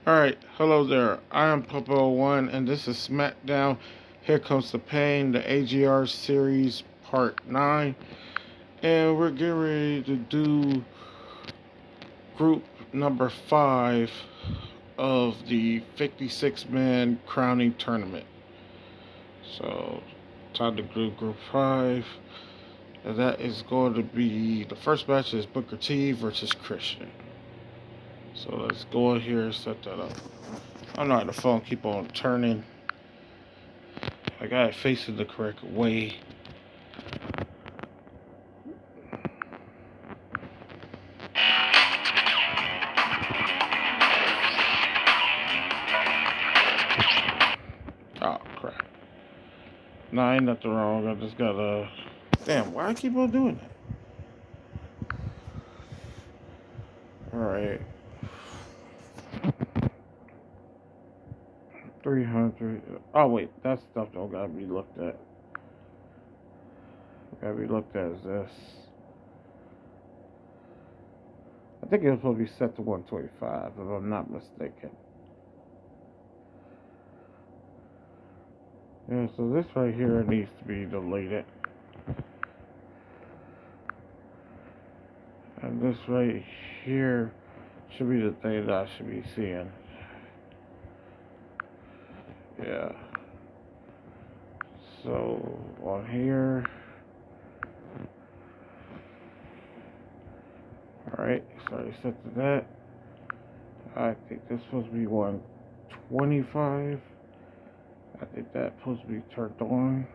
Alright, hello there. I am Papa01 and this is Smackdown. Here Comes the Pain, the AGR series part 9. And we're getting ready to do group number 5 of the 56-man crowning tournament. So, time to do group 5. And that is going to be, the first match is Booker T versus Christian. So let's go in here and set that up. I don't know how the phone keep on turning. I got it facing the correct way. Oh crap. Nah, ain't nothing wrong. I just gotta. Damn, why I keep on doing that? Alright. 300. Oh wait, that stuff don't gotta be looked at. Gotta be looked at as this. I think it was supposed to be set to 125, if I'm not mistaken. Yeah, so this right here needs to be deleted. And this right here should be the thing that I should be seeing. Yeah. So on here. Alright, so I set to that. I think this is supposed to be 125. I think that's supposed to be turned on.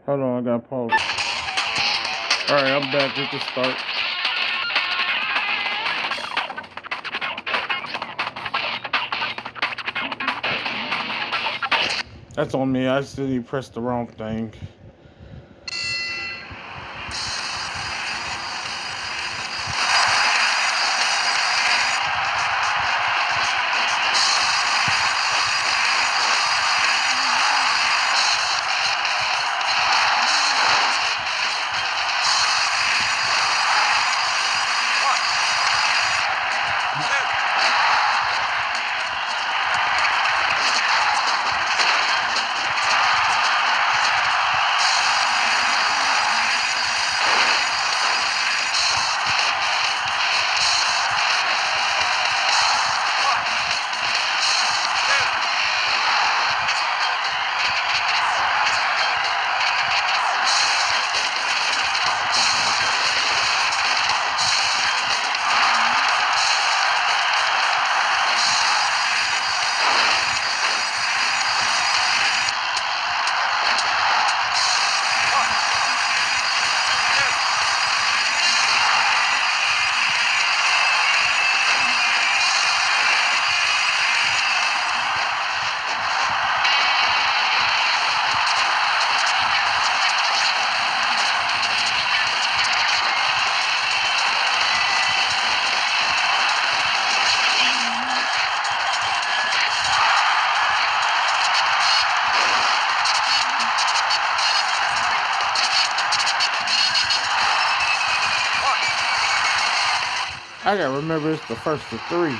Hold on, I gotta pause. Alright, I'm back with the start. That's on me, I accidentally pressed the wrong thing. I gotta remember it's the first of 3.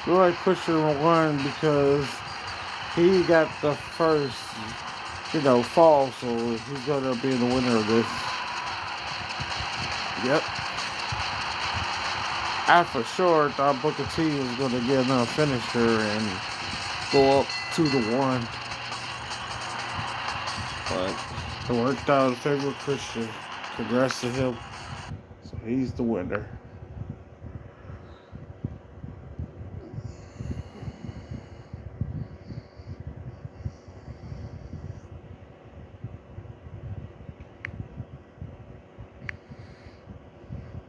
We like Pusher won because he got the first, fall, so he's gonna be the winner of this. Yep. I for sure thought Booker T was gonna get another finisher and go up 2-1. But it worked out in favor of Christian. Congrats to him. So he's the winner.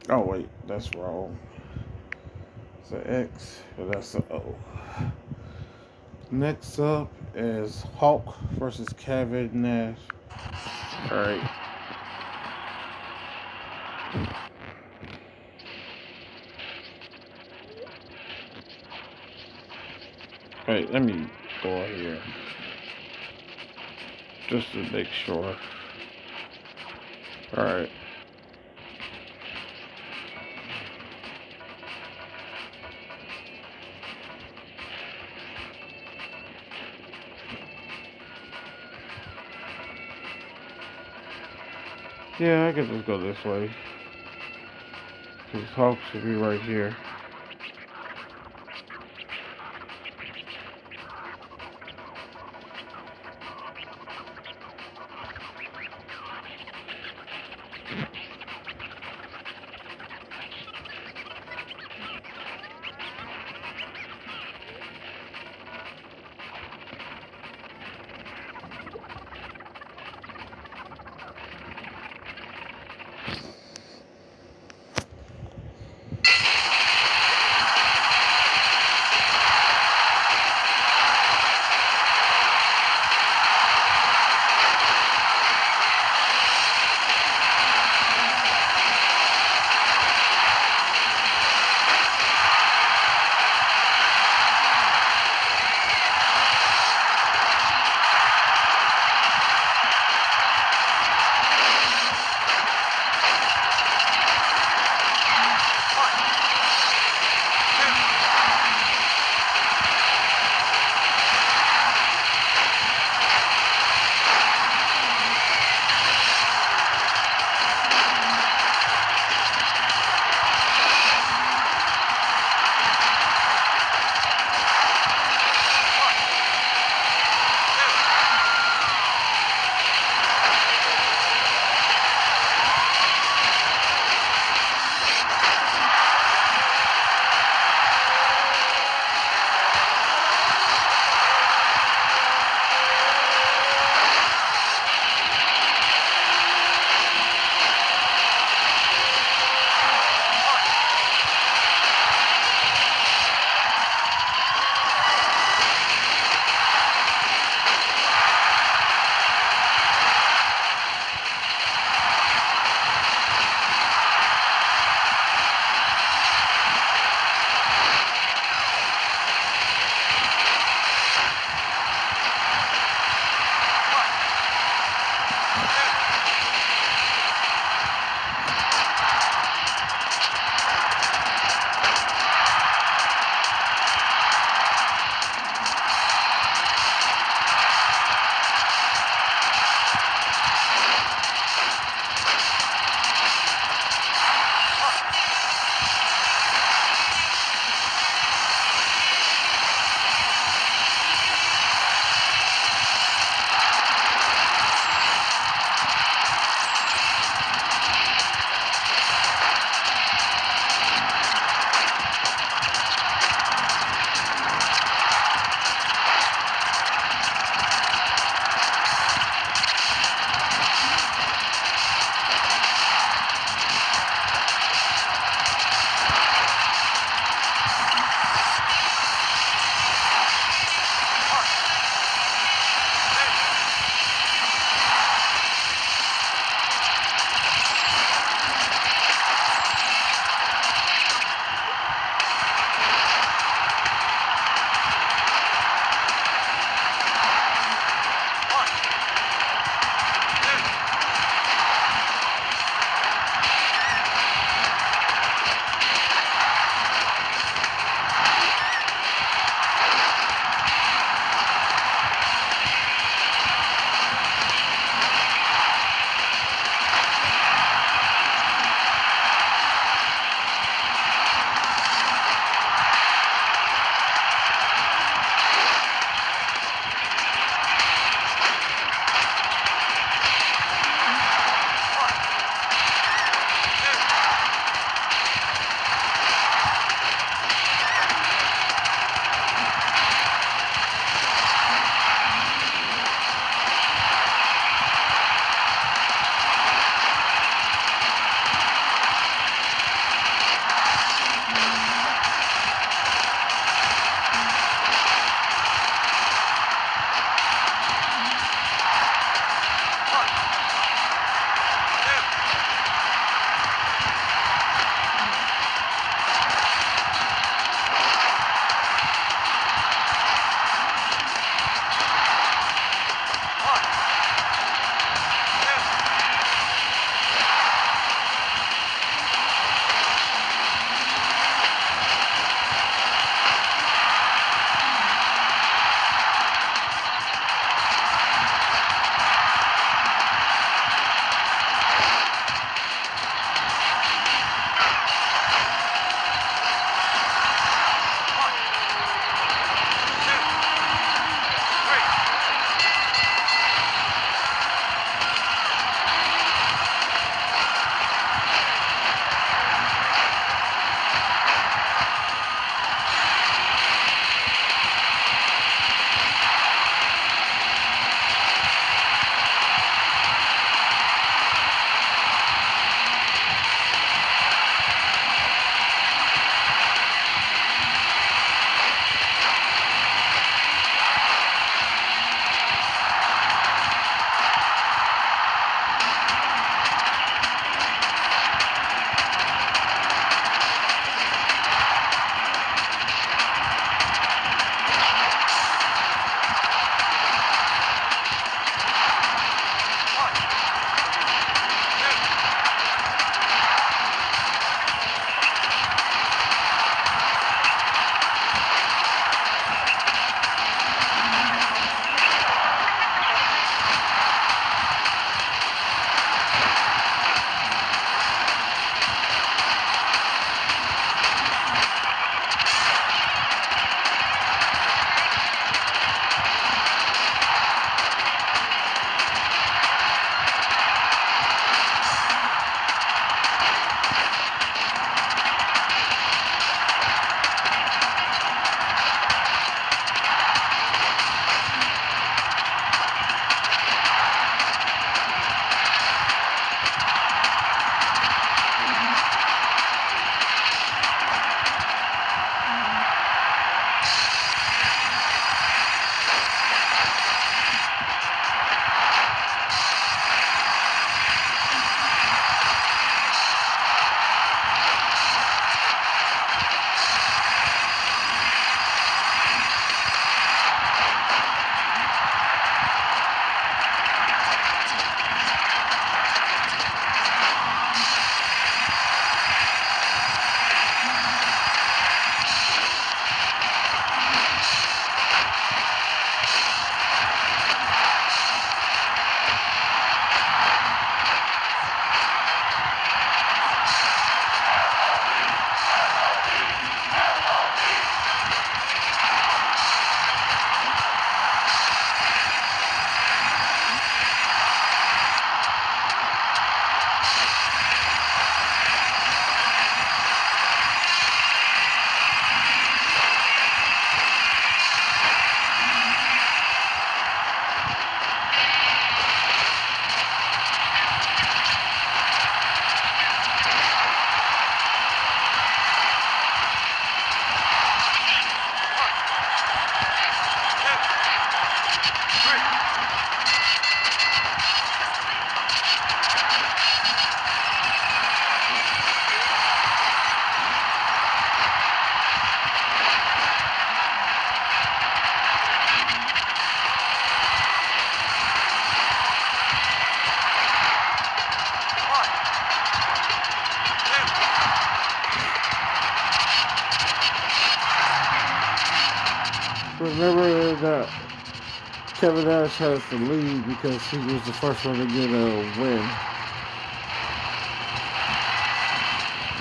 Oh wait, that's wrong. It's an X, but that's an O. Next up is Hulk versus Kevin Nash. Alright. Wait, let me go here. Just to make sure. Alright. Yeah, I could just go this way. Because Hulk should be right here. Remember that Kevin Nash has the lead because he was the first one to get a win.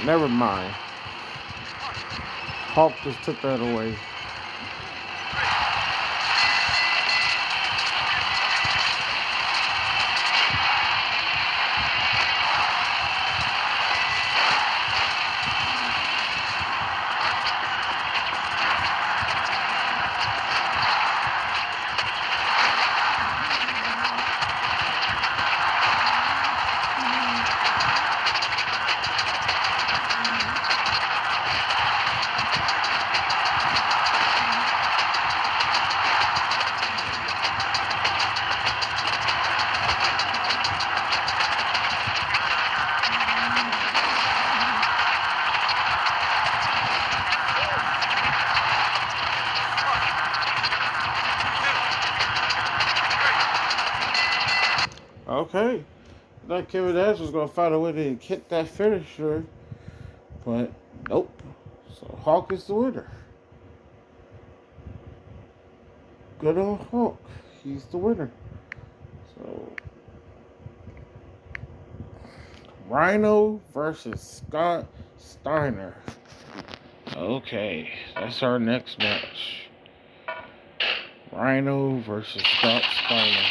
Never mind. Hulk just took that away. Okay. I thought Kevin Nash was going to find a way to hit that finisher. But nope. So Hulk is the winner. Good old Hulk. He's the winner. So Rhino versus Scott Steiner. Okay, that's our next match. Rhino versus Scott Steiner.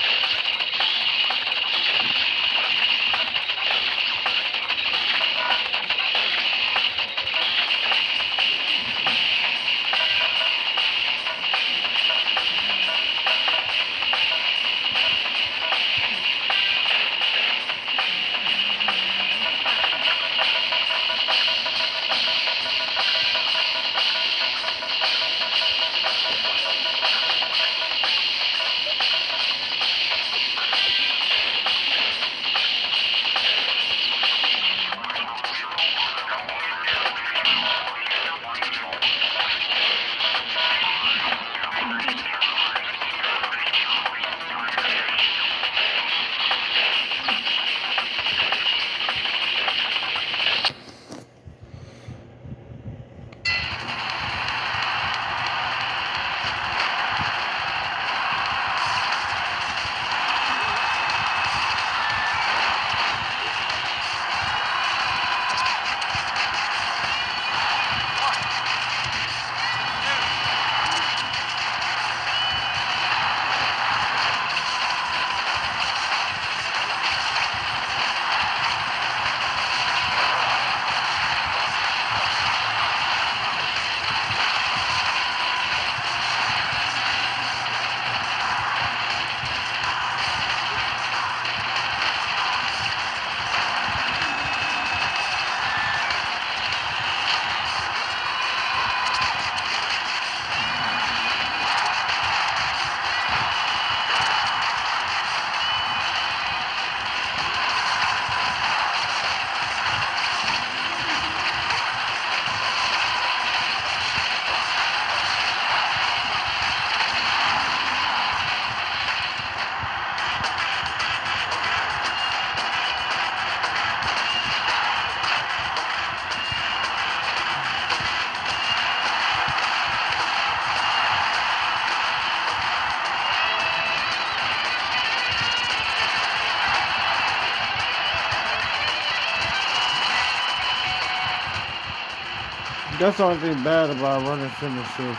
That's the only thing bad about running finisher.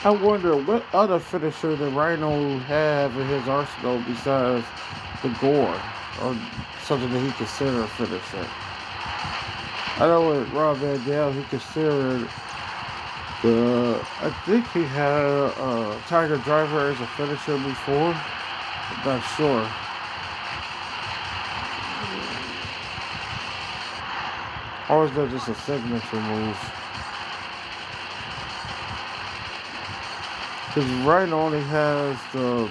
I wonder what other finisher did Rhino have in his arsenal besides the gore, or something that he considered a finisher. I know with Rob Van Dam, he considered I think he had Tiger Driver as a finisher before. I'm not sure. Or is that just a signature move? Because Rhino only has the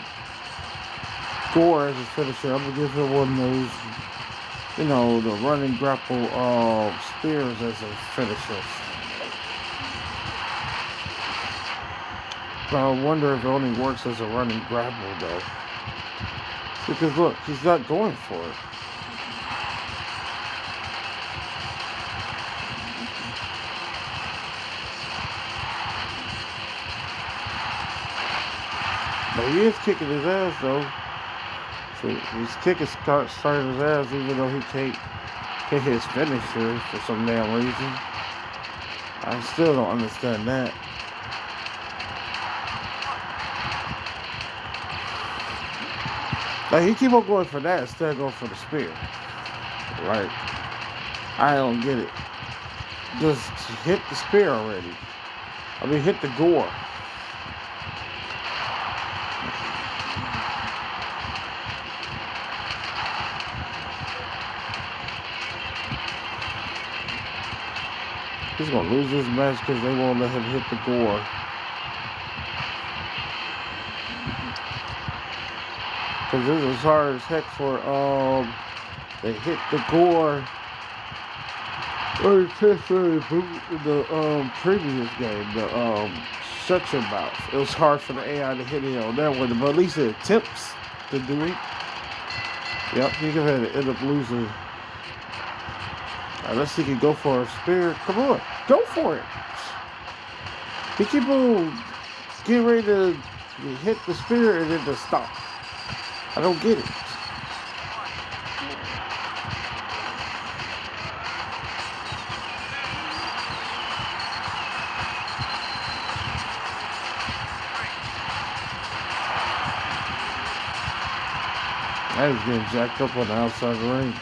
gore as a finisher. I'm going to give him one of those, the running grapple spears as a finisher. But I wonder if it only works as a running grapple, though. Because look, he's not going for it. But he is kicking his ass, though. So he's kicking starting his ass, even though he can't hit his finisher for some damn reason. I still don't understand that. Like, he keep on going for that instead of going for the spear. Like, I don't get it. Just hit the spear already. I mean, hit the gore. He's gonna lose this match because they won't let him hit the gore. Because this is hard as heck for they hit the gore. Or the previous game, the shut your mouth. It was hard for the AI to hit it on that one, but at least it attempts to do it. Yep, he could have end up losing. Unless he can go for a spear. Come on, go for it. He keep on getting ready to hit the spear and then just stop. I don't get it. I was getting jacked up on the outside ring.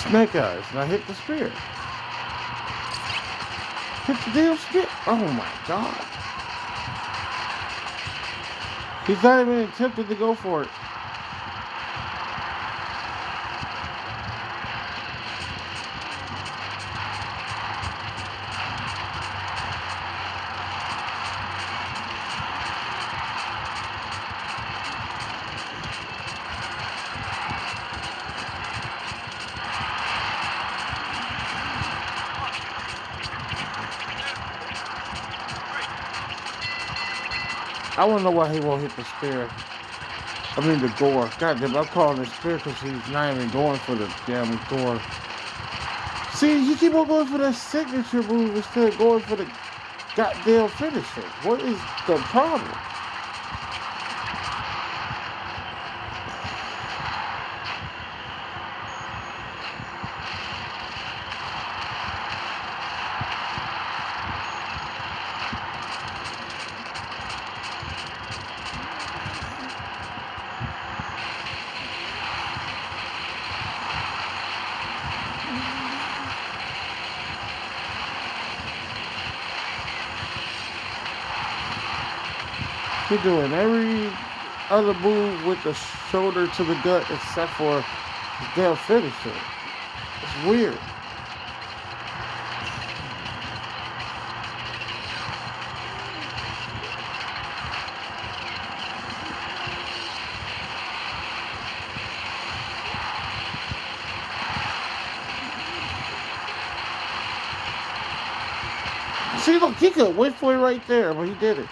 Snake Eyes, now hit the spear. Hit the damn spear. Oh my God. He's not even attempting to go for it. I want to know why he won't hit the spear. I mean the gore. God damn, I'm calling it spear because he's not even going for the damn gore. See, you keep on going for that signature move instead of going for the goddamn finisher. What is the problem? He's doing every other move with the shoulder to the gut except for his damn finisher. It's weird. See, look, he could wait for it right there, but he did it.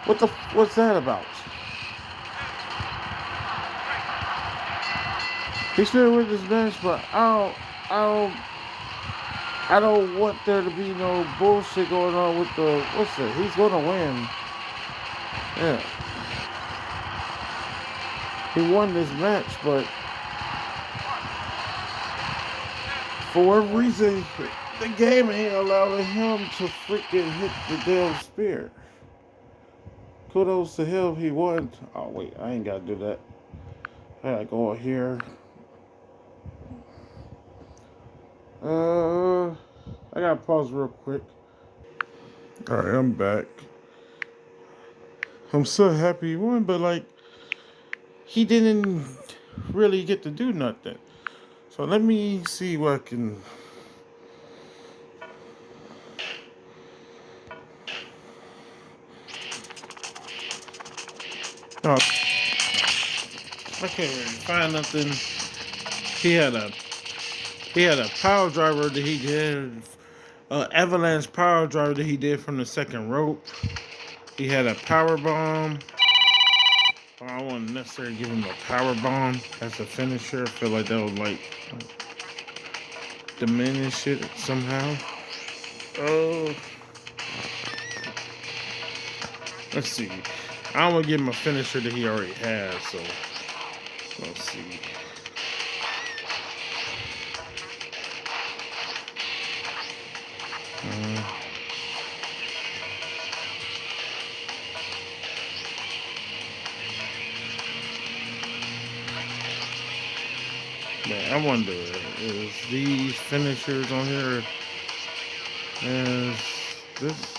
What's that about? He should win this match, but I don't want there to be no bullshit going on with the what's it? He's gonna win. Yeah, he won this match, but for whatever reason, the game ain't allowing him to freaking hit the damn spear. Kudos to him, he won. Oh wait, I ain't gotta do that. I gotta go on here. I gotta pause real quick. Alright, I'm back. I'm so happy he won, but like, he didn't really get to do nothing. So let me see what I can. Oh, I can't really find nothing. He had a power driver that he did, avalanche power driver that he did from the second rope. He had a power bomb. I wouldn't necessarily give him a power bomb as a finisher. I feel like that would like diminish it somehow. Oh, let's see. I don't want to give him a finisher that he already has. So let's see. Man, I wonder, is these finishers on here, is this?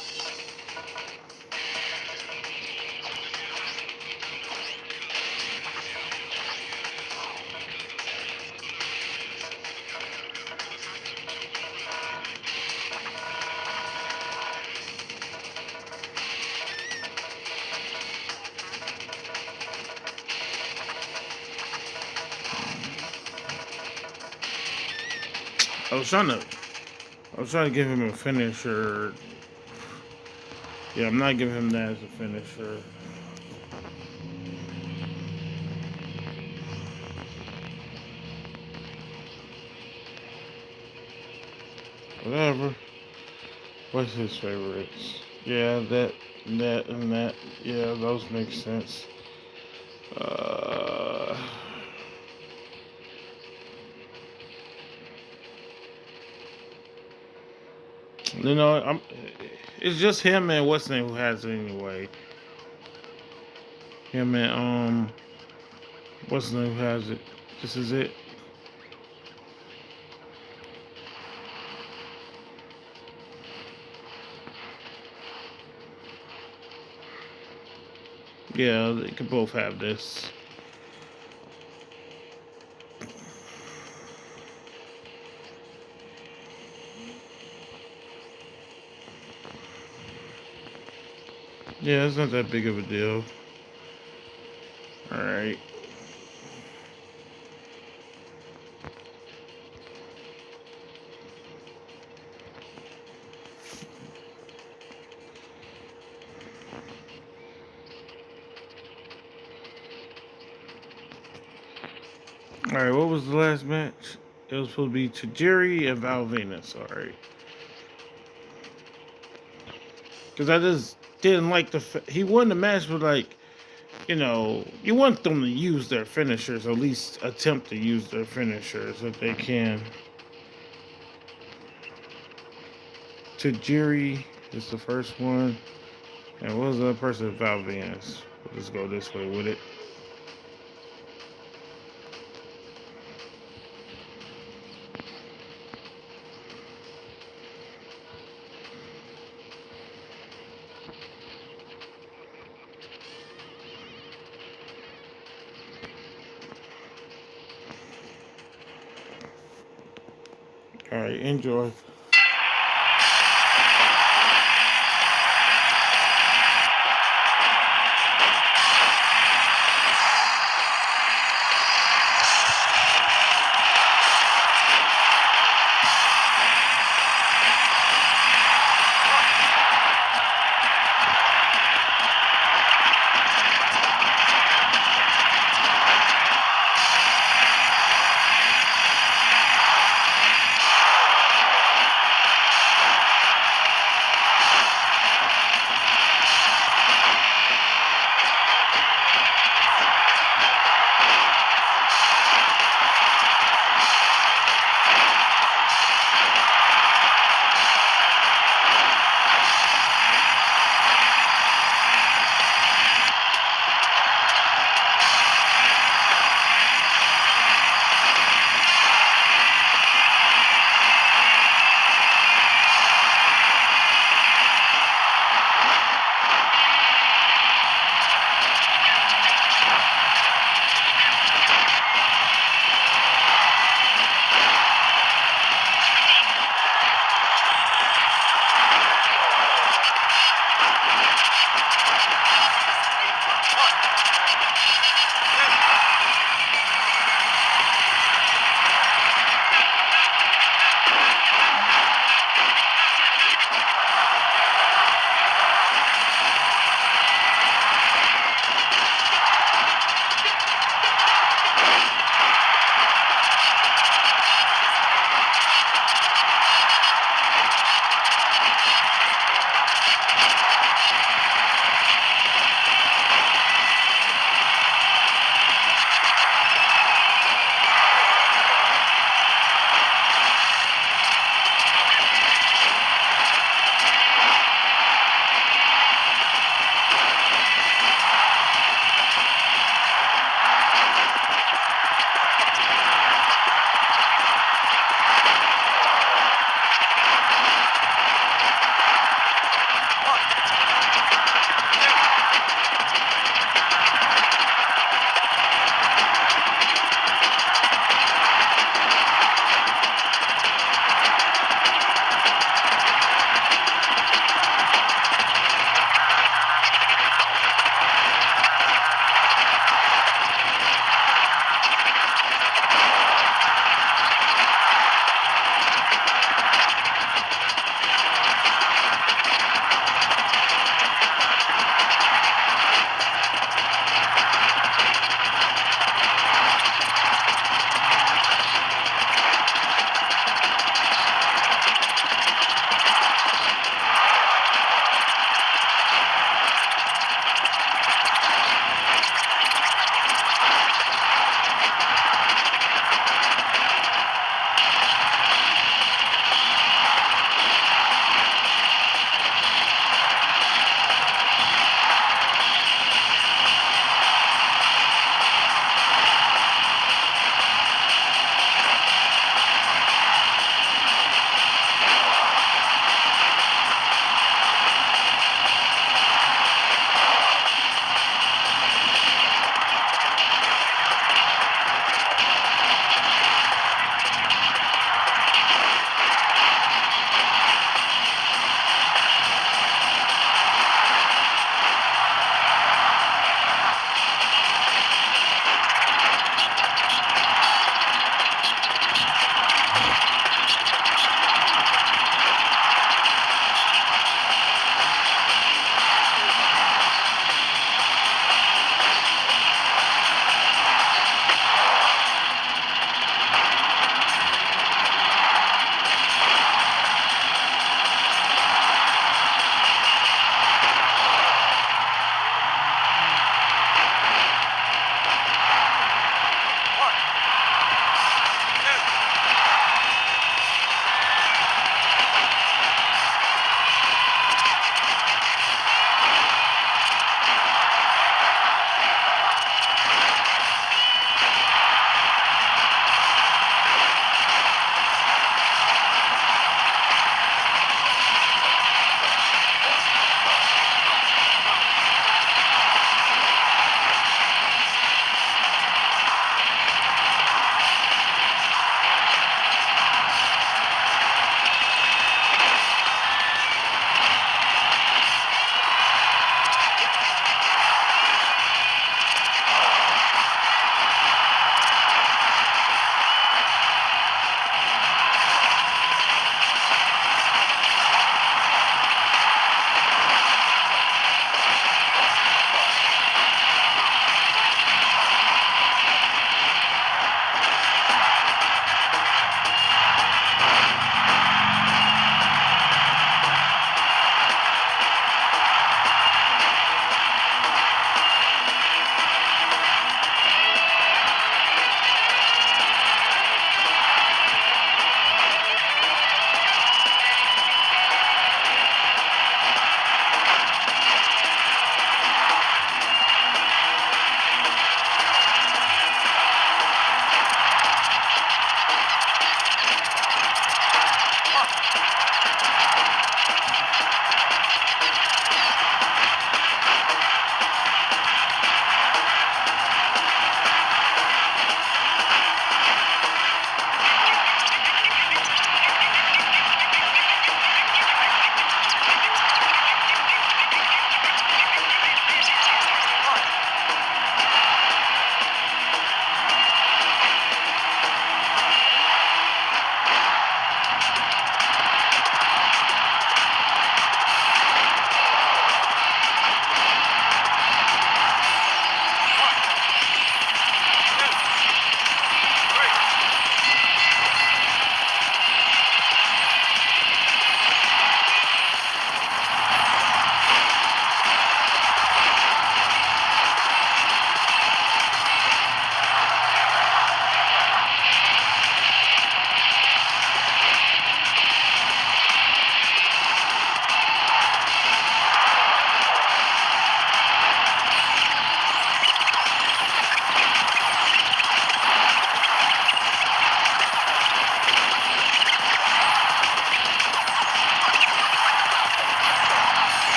I was trying to give him a finisher. Yeah, I'm not giving him that as a finisher. Whatever. What's his favorites? Yeah, that, and that. Yeah, those make sense. You know, it's just him and what's name who has it anyway. Him and what's name who has it. This is it. Yeah, they could both have this. Yeah, it's not that big of a deal. Alright. Alright, what was the last match? It was supposed to be Tajiri and Val Venus. Alright. Because I just didn't like he won the match, but like, you know, you want them to use their finishers, at least attempt to use their finishers if they can. Tajiri is the first one. And what was the other person? Val Venus. We'll just go this way with it. Alright, enjoy.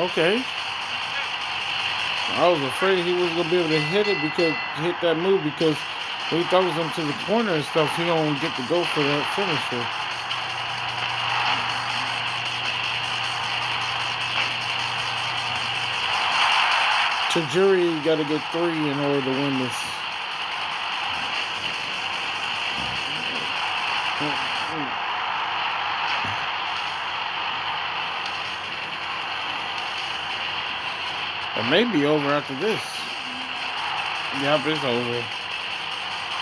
Okay. I was afraid he was gonna be able to hit that move because when he throws him to the corner and stuff, he don't get to go for that finisher. Tajiri got to get 3 in order to win this. It may be over after this. Yep, it's over.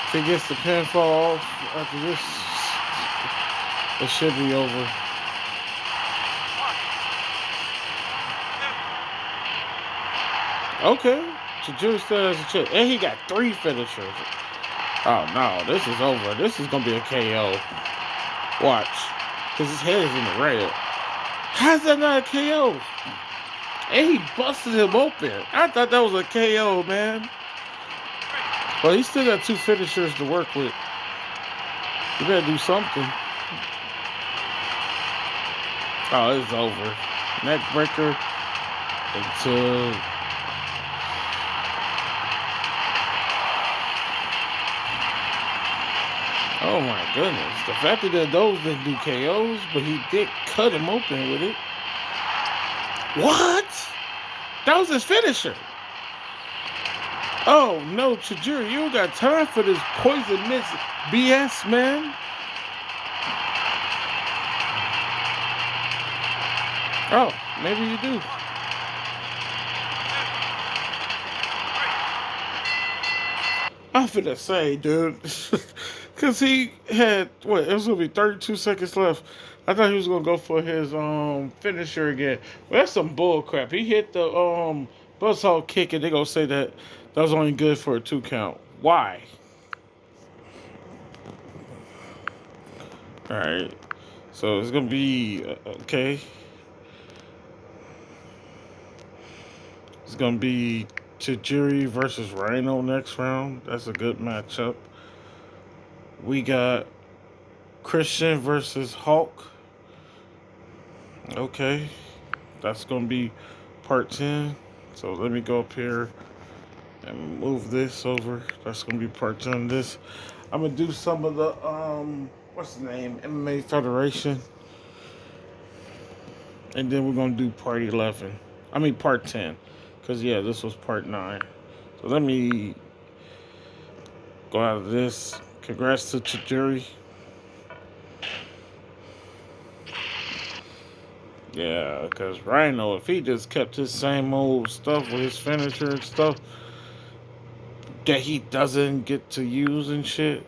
If he gets the pinfall off after this, it should be over. Okay. Tajiri still has a chip. And he got 3 finishers. Oh, no. This is over. This is going to be a KO. Watch. Because his head is in the red. How's that not a KO? And he busted him open. I thought that was a KO, man. But he still got 2 finishers to work with. You better do something. Oh, it's over. Neck breaker until... Oh my goodness. The fact that those didn't do KOs, but he did cut him open with it. What? That was his finisher. Oh no, Tajiri, you don't got time for this poison mist BS, man. Oh, maybe you do. I'm finna say, dude. Because he had, what, it was going to be 32 seconds left. I thought he was going to go for his finisher again. Well, that's some bull crap. He hit the buzzsaw kick, and they're going to say that was only good for a 2 count. Why? All right. So it's going to be, okay. It's going to be Tajiri versus Rhino next round. That's a good matchup. We got Christian versus Hulk. Okay. That's going to be part 10. So let me go up here and move this over. That's going to be part 10 of this. I'm going to do some of the, what's the name? MMA Federation. And then we're going to do part 11. I mean part 10. Because, yeah, this was part 9. So let me go out of this. Congrats to Tajiri. Yeah, because Rhino, if he just kept his same old stuff with his finisher and stuff that he doesn't get to use and shit,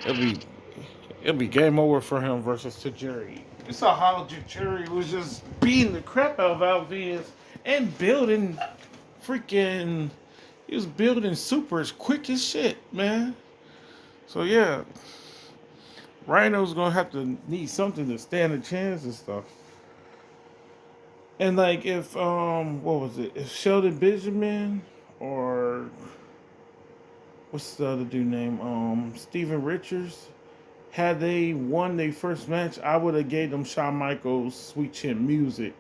it'll be game over for him versus Tajiri. You saw how Tajiri was just beating the crap out of Alvarez and building freaking... He was building supers quick as shit, man. So, yeah. Rhino's gonna have to need something to stand a chance and stuff. And like if what was it? If Sheldon Benjamin or what's the other dude name? Steven Richards. Had they won their first match, I would have gave them Shawn Michaels Sweet Chin Music.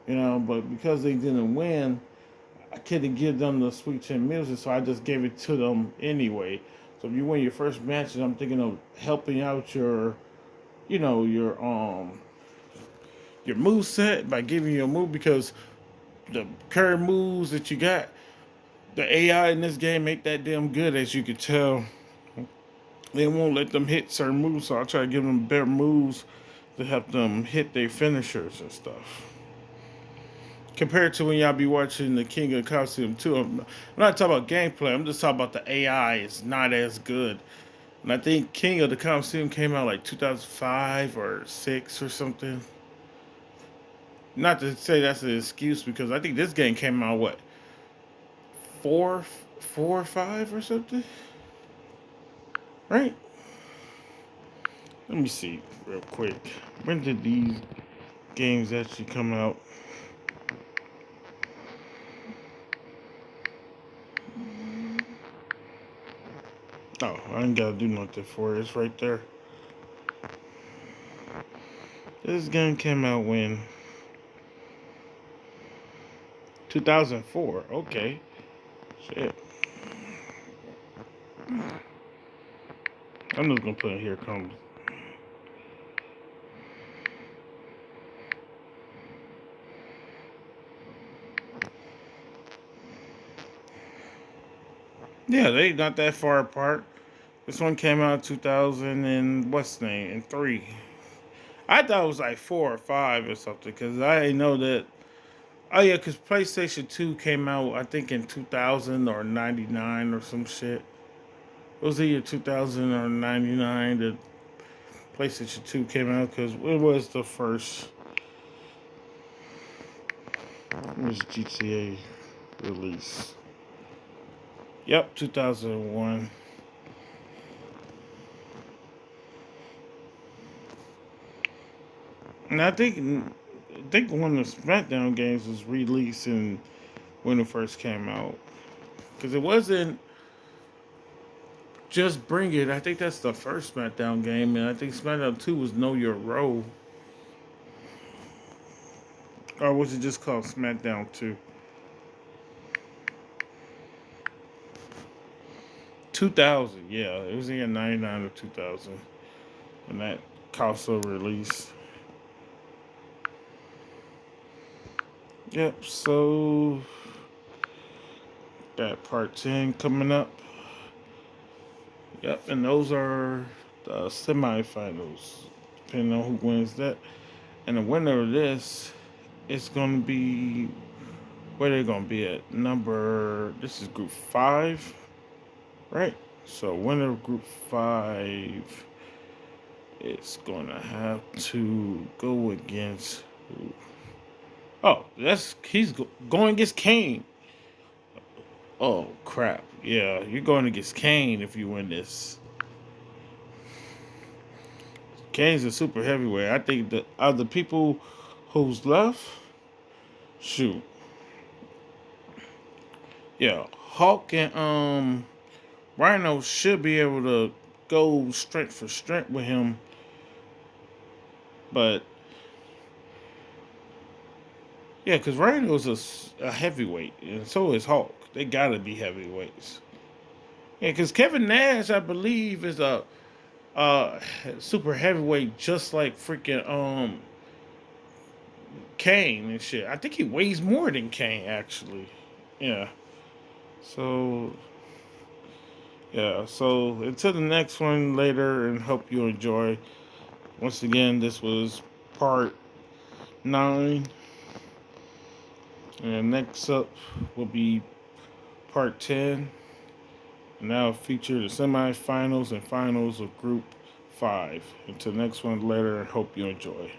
You know, but because they didn't win, I couldn't give them the Sweet Chin Music, so I just gave it to them anyway. So if you win your first match, I'm thinking of helping out your, you know, your move set by giving you a move, because the current moves that you got, the AI in this game ain't that damn good, as you can tell. They won't let them hit certain moves, so I'll try to give them better moves to help them hit their finishers and stuff. Compared to when y'all be watching the King of the Coliseum 2, I'm not talking about gameplay, I'm just talking about the AI. It's not as good. And I think King of the Coliseum came out like 2005 or 6 or something. Not to say that's an excuse, because I think this game came out, what, 4 or 5 or something? Right? Let me see real quick. When did these games actually come out? Oh, I ain't gotta do nothing for it. It's right there. This game came out when? 2004. Okay. Shit. I'm just gonna put in here comes. Yeah, they not that far apart. This one came out 2000 and what's the name? And 3. I thought it was like 4 or 5 or something because I didn't know that. Oh yeah, because PlayStation 2 came out I think in 2000 or 99 or some shit. It was either 2000 or 99 that PlayStation 2 came out because it was the first. It was GTA release. Yep, 2001. And I think one of the Smackdown games was released when it first came out because it wasn't just Bring It. I think that's the first Smackdown game, and I think Smackdown 2 was Know Your Role, or was it just called Smackdown 2? 2000, yeah, it was either 99 or 2000 when that console released. Yep, so got part 10 coming up. Yep, and those are the semifinals, depending on who wins that. And the winner of this is going to be, where they going to be at? This is group 5, right? So winner of group 5 is going to have to go against, oh, he's going against Kane. Oh, crap. Yeah, you're going against Kane if you win this. Kane's a super heavyweight. I think that out of the people who's left, shoot. Yeah, Hulk and Rhino should be able to go strength for strength with him. But yeah, because Rhino's a heavyweight, and so is Hulk. They gotta be heavyweights. Yeah, because Kevin Nash, I believe, is a super heavyweight, just like freaking Kane and shit. I think he weighs more than Kane actually. Yeah. So yeah. So until the next one later, and hope you enjoy. Once again, this was part 9, and next up will be part 10. And that'll feature the semifinals and finals of Group 5. Until next one later, hope you enjoy.